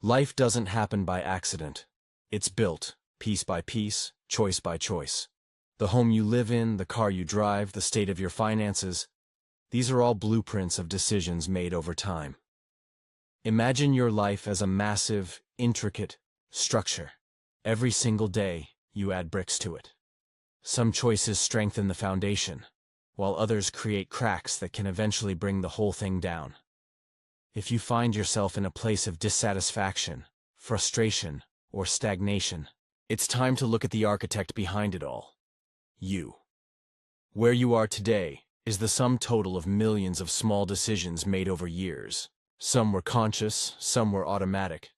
Life doesn't happen by accident. It's built, piece by piece, choice by choice. The home you live in, the car you drive, the state of your finances, these are all blueprints of decisions made over time. Imagine your life as a massive, intricate structure. Every single day, you add bricks to it. Some choices strengthen the foundation, while others create cracks that can eventually bring the whole thing down. If you find yourself in a place of dissatisfaction, frustration, or stagnation, it's time to look at the architect behind it all. You. Where you are today is the sum total of millions of small decisions made over years. Some were conscious, some were automatic,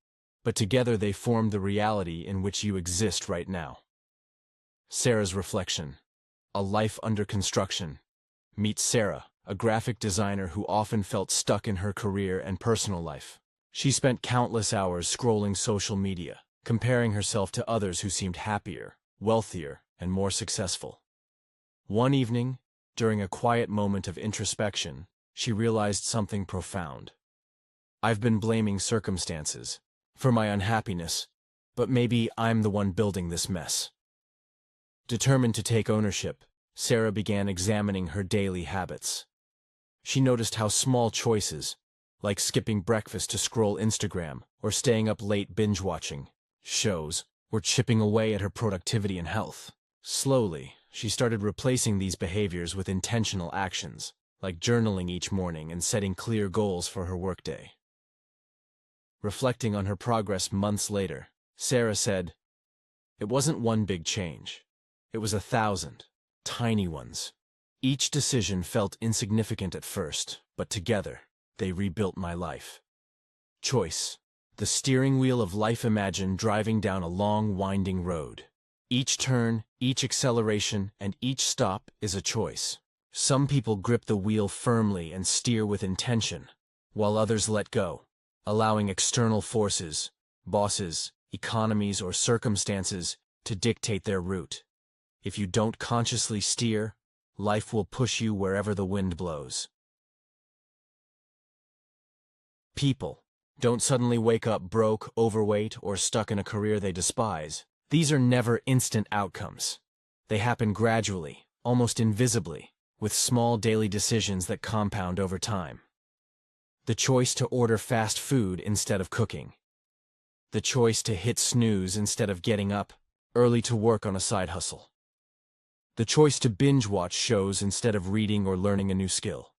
but together they formed the reality in which you exist right now. Sarah's reflection. A life under construction. Meet Sarah, a graphic designer who often felt stuck in her career and personal life. She spent countless hours scrolling social media, comparing herself to others who seemed happier, wealthier, and more successful. One evening, during a quiet moment of introspection, she realized something profound. I've been blaming circumstances for my unhappiness, but maybe I'm the one building this mess. Determined to take ownership, Sarah began examining her daily habits. She noticed how small choices, like skipping breakfast to scroll Instagram or staying up late binge-watching shows, were chipping away at her productivity and health. Slowly, she started replacing these behaviors with intentional actions, like journaling each morning and setting clear goals for her workday. Reflecting on her progress months later, Sarah said, "It wasn't one big change. It was 1,000 tiny ones. Each decision felt insignificant at first, but together, they rebuilt my life." Choice. The steering wheel of life. Imagine driving down a long, winding road. Each turn, each acceleration, and each stop is a choice. Some people grip the wheel firmly and steer with intention, while others let go, allowing external forces, bosses, economies, or circumstances to dictate their route. If you don't consciously steer, life will push you wherever the wind blows. People don't suddenly wake up broke, overweight, or stuck in a career they despise. These are never instant outcomes. They happen gradually, almost invisibly, with small daily decisions that compound over time. The choice to order fast food instead of cooking. The choice to hit snooze instead of getting up early to work on a side hustle. The choice to binge-watch shows instead of reading or learning a new skill.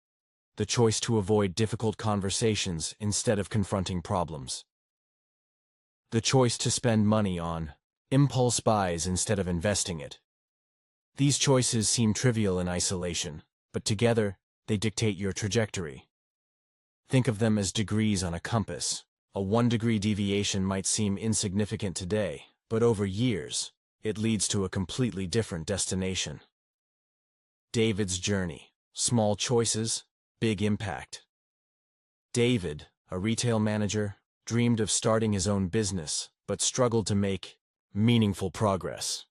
The choice to avoid difficult conversations instead of confronting problems. The choice to spend money on impulse buys instead of investing it. These choices seem trivial in isolation, but together, they dictate your trajectory. Think of them as degrees on a compass. A 1-degree deviation might seem insignificant today, but over years, it leads to a completely different destination. David's journey. Small choices, big impact. David, a retail manager, dreamed of starting his own business, but struggled to make meaningful progress.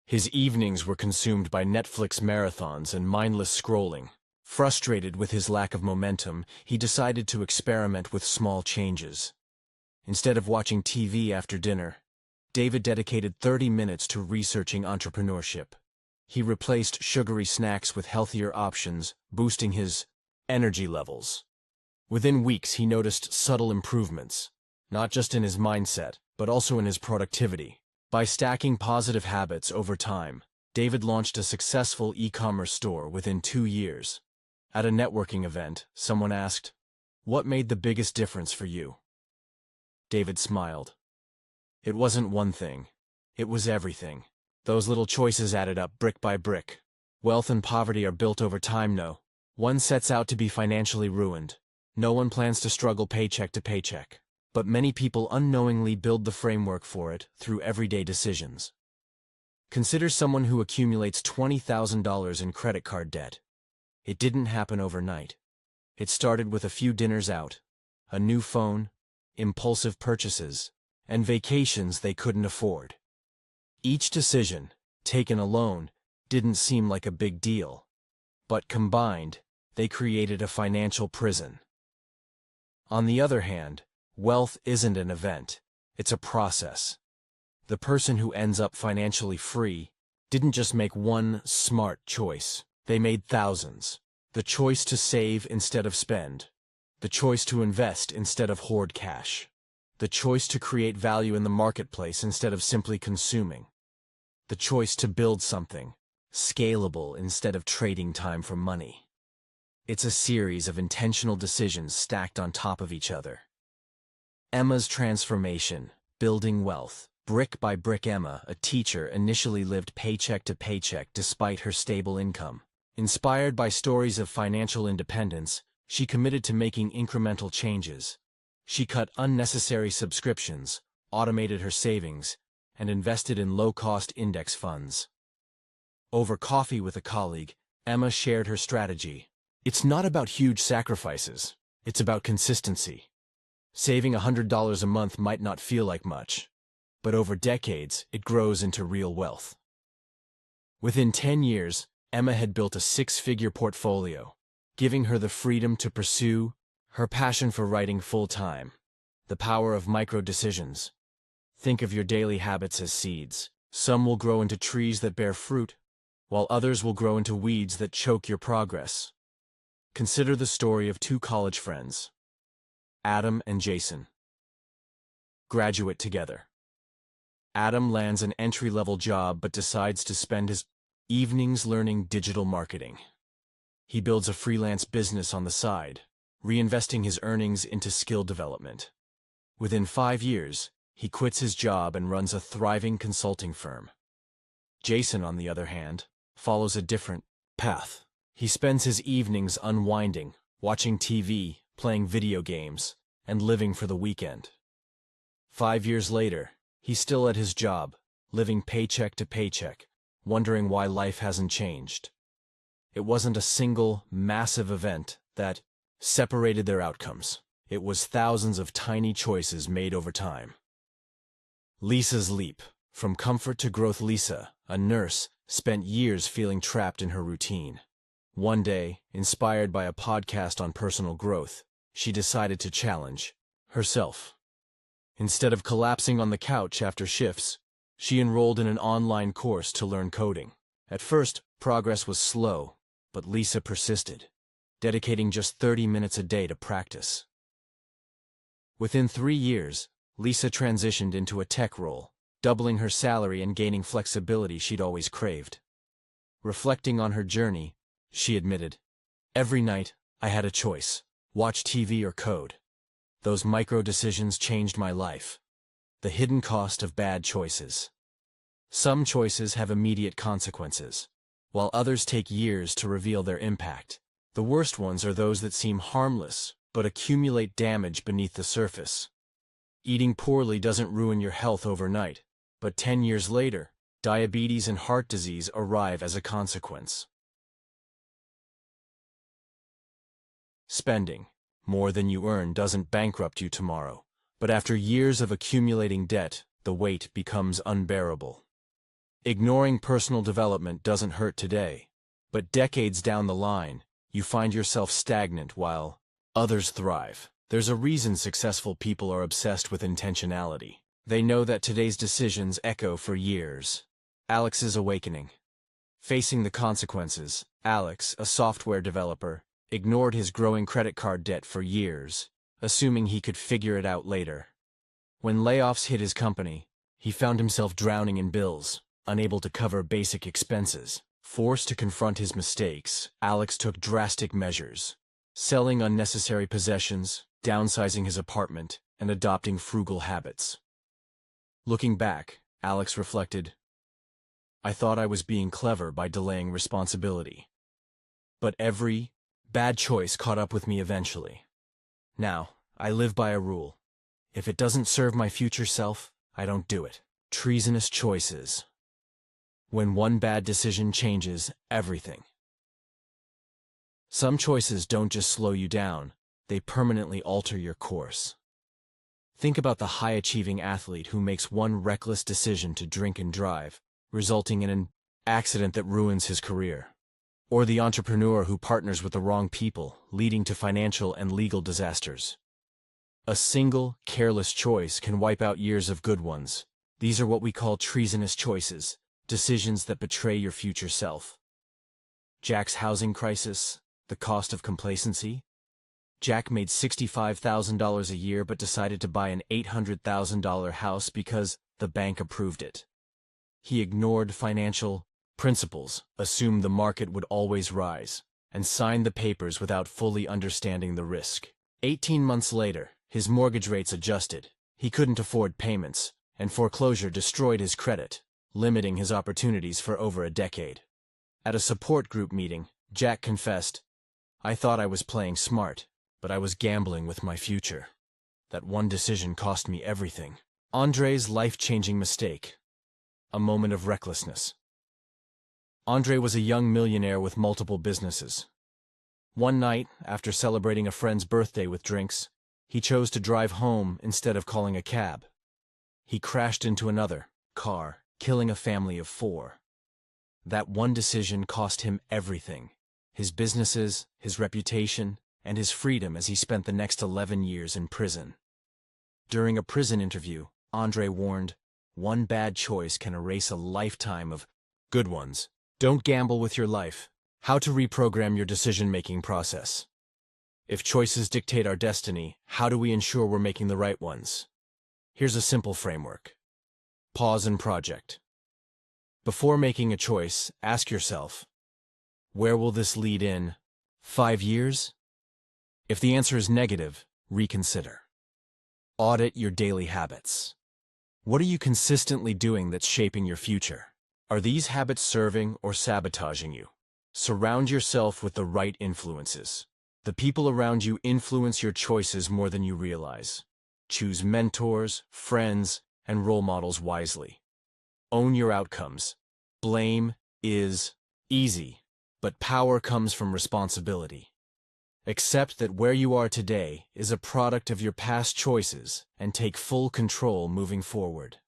His evenings were consumed by Netflix marathons and mindless scrolling. Frustrated with his lack of momentum, he decided to experiment with small changes. Instead of watching TV after dinner, David dedicated 30 minutes to researching entrepreneurship. He replaced sugary snacks with healthier options, boosting his energy levels. Within weeks, he noticed subtle improvements, not just in his mindset, but also in his productivity. By stacking positive habits over time, David launched a successful e-commerce store within 2 years. At a networking event, someone asked, "What made the biggest difference for you?" David smiled. "It wasn't one thing. It was everything. Those little choices added up brick by brick. Wealth and poverty are built over time. No one sets out to be financially ruined. No one plans to struggle paycheck to paycheck. But many people unknowingly build the framework for it through everyday decisions." Consider someone who accumulates $20,000 in credit card debt. It didn't happen overnight. It started with a few dinners out, a new phone, impulsive purchases, and vacations they couldn't afford. Each decision, taken alone, didn't seem like a big deal, but combined, they created a financial prison. On the other hand, wealth isn't an event. It's a process. The person who ends up financially free didn't just make one smart choice. They made thousands. The choice to save instead of spend. The choice to invest instead of hoard cash. The choice to create value in the marketplace instead of simply consuming. The choice to build something scalable instead of trading time for money. It's a series of intentional decisions stacked on top of each other. Emma's transformation, building wealth. Brick by brick. Emma, a teacher, initially lived paycheck to paycheck despite her stable income. Inspired by stories of financial independence, she committed to making incremental changes. She cut unnecessary subscriptions, automated her savings, and invested in low-cost index funds. Over coffee with a colleague, Emma shared her strategy. It's not about huge sacrifices. It's about consistency. Saving $100 a month might not feel like much, but over decades, it grows into real wealth. Within 10 years, Emma had built a six-figure portfolio, giving her the freedom to pursue her passion for writing full-time. The power of micro-decisions. Think of your daily habits as seeds. Some will grow into trees that bear fruit, while others will grow into weeds that choke your progress. Consider the story of two college friends, Adam and Jason. Graduate together. Adam lands an entry-level job but decides to spend his evenings learning digital marketing. He builds a freelance business on the side, reinvesting his earnings into skill development. Within 5 years, he quits his job and runs a thriving consulting firm. Jason, on the other hand, follows a different path. He spends his evenings unwinding, watching TV, playing video games, and living for the weekend. 5 years later, he's still at his job, living paycheck to paycheck, wondering why life hasn't changed. It wasn't a single, massive event that separated their outcomes. It was thousands of tiny choices made over time. Lisa's leap. From comfort to growth. Lisa, a nurse, spent years feeling trapped in her routine. One day, inspired by a podcast on personal growth, she decided to challenge herself. Instead of collapsing on the couch after shifts, she enrolled in an online course to learn coding. At first, progress was slow, but Lisa persisted, dedicating just 30 minutes a day to practice. Within 3 years, Lisa transitioned into a tech role, doubling her salary and gaining flexibility she'd always craved. Reflecting on her journey, she admitted, "Every night, I had a choice: watch TV or code. Those micro-decisions changed my life." The hidden cost of bad choices. Some choices have immediate consequences, while others take years to reveal their impact. The worst ones are those that seem harmless, but accumulate damage beneath the surface. Eating poorly doesn't ruin your health overnight, but 10 years later, diabetes and heart disease arrive as a consequence. Spending more than you earn doesn't bankrupt you tomorrow, but after years of accumulating debt, the weight becomes unbearable. Ignoring personal development doesn't hurt today, but decades down the line, you find yourself stagnant while others thrive. There's a reason successful people are obsessed with intentionality. They know that today's decisions echo for years. Alex's awakening. Facing the consequences, Alex, a software developer, ignored his growing credit card debt for years, assuming he could figure it out later. When layoffs hit his company, he found himself drowning in bills, unable to cover basic expenses. Forced to confront his mistakes, Alex took drastic measures, selling unnecessary possessions, downsizing his apartment, and adopting frugal habits. Looking back, Alex reflected, "I thought I was being clever by delaying responsibility. But every bad choice caught up with me eventually. Now, I live by a rule. If it doesn't serve my future self, I don't do it." Treasonous choices. When one bad decision changes everything. Some choices don't just slow you down, they permanently alter your course. Think about the high-achieving athlete who makes one reckless decision to drink and drive, resulting in an accident that ruins his career. Or the entrepreneur who partners with the wrong people, leading to financial and legal disasters. A single, careless choice can wipe out years of good ones. These are what we call treasonous choices, decisions that betray your future self. Jack's housing crisis, the cost of complacency. Jack made $65,000 a year but decided to buy an $800,000 house because the bank approved it. He ignored financial principles, assumed the market would always rise, and signed the papers without fully understanding the risk. 18 months later, his mortgage rates adjusted. He couldn't afford payments, and foreclosure destroyed his credit, limiting his opportunities for over a decade. At a support group meeting, Jack confessed, "I thought I was playing smart, but I was gambling with my future. That one decision cost me everything." Andre's life-changing mistake. A moment of recklessness. Andre was a young millionaire with multiple businesses. One night, after celebrating a friend's birthday with drinks, he chose to drive home instead of calling a cab. He crashed into another car, killing a family of 4. That one decision cost him everything: his businesses, his reputation, and his freedom as he spent the next 11 years in prison. During a prison interview, Andre warned, "One bad choice can erase a lifetime of good ones." Don't gamble with your life. How to reprogram your decision-making process. If choices dictate our destiny, how do we ensure we're making the right ones? Here's a simple framework. Pause and project. Before making a choice, ask yourself, where will this lead in 5 years? If the answer is negative, reconsider. Audit your daily habits. What are you consistently doing that's shaping your future? Are these habits serving or sabotaging you? Surround yourself with the right influences. The people around you influence your choices more than you realize. Choose mentors, friends, and role models wisely. Own your outcomes. Blame is easy, but power comes from responsibility. Accept that where you are today is a product of your past choices and take full control moving forward.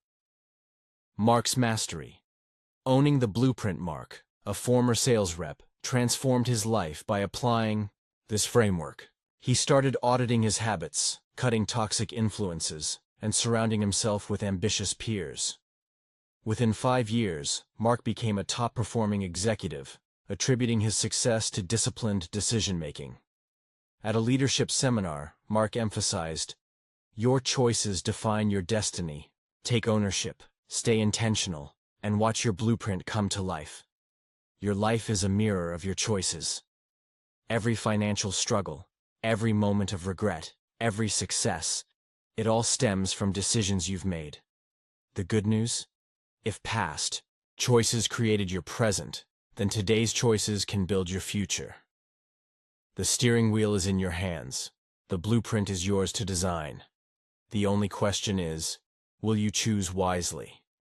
Mark's mastery. Owning the blueprint. Mark, a former sales rep, transformed his life by applying this framework. He started auditing his habits, cutting toxic influences, and surrounding himself with ambitious peers. Within 5 years, Mark became a top-performing executive, attributing his success to disciplined decision-making. At a leadership seminar, Mark emphasized, "Your choices define your destiny. Take ownership, stay intentional, and watch your blueprint come to life." Your life is a mirror of your choices. Every financial struggle, every moment of regret, every success, it all stems from decisions you've made. The good news? If past choices created your present, then today's choices can build your future. The steering wheel is in your hands. The blueprint is yours to design. The only question is, will you choose wisely?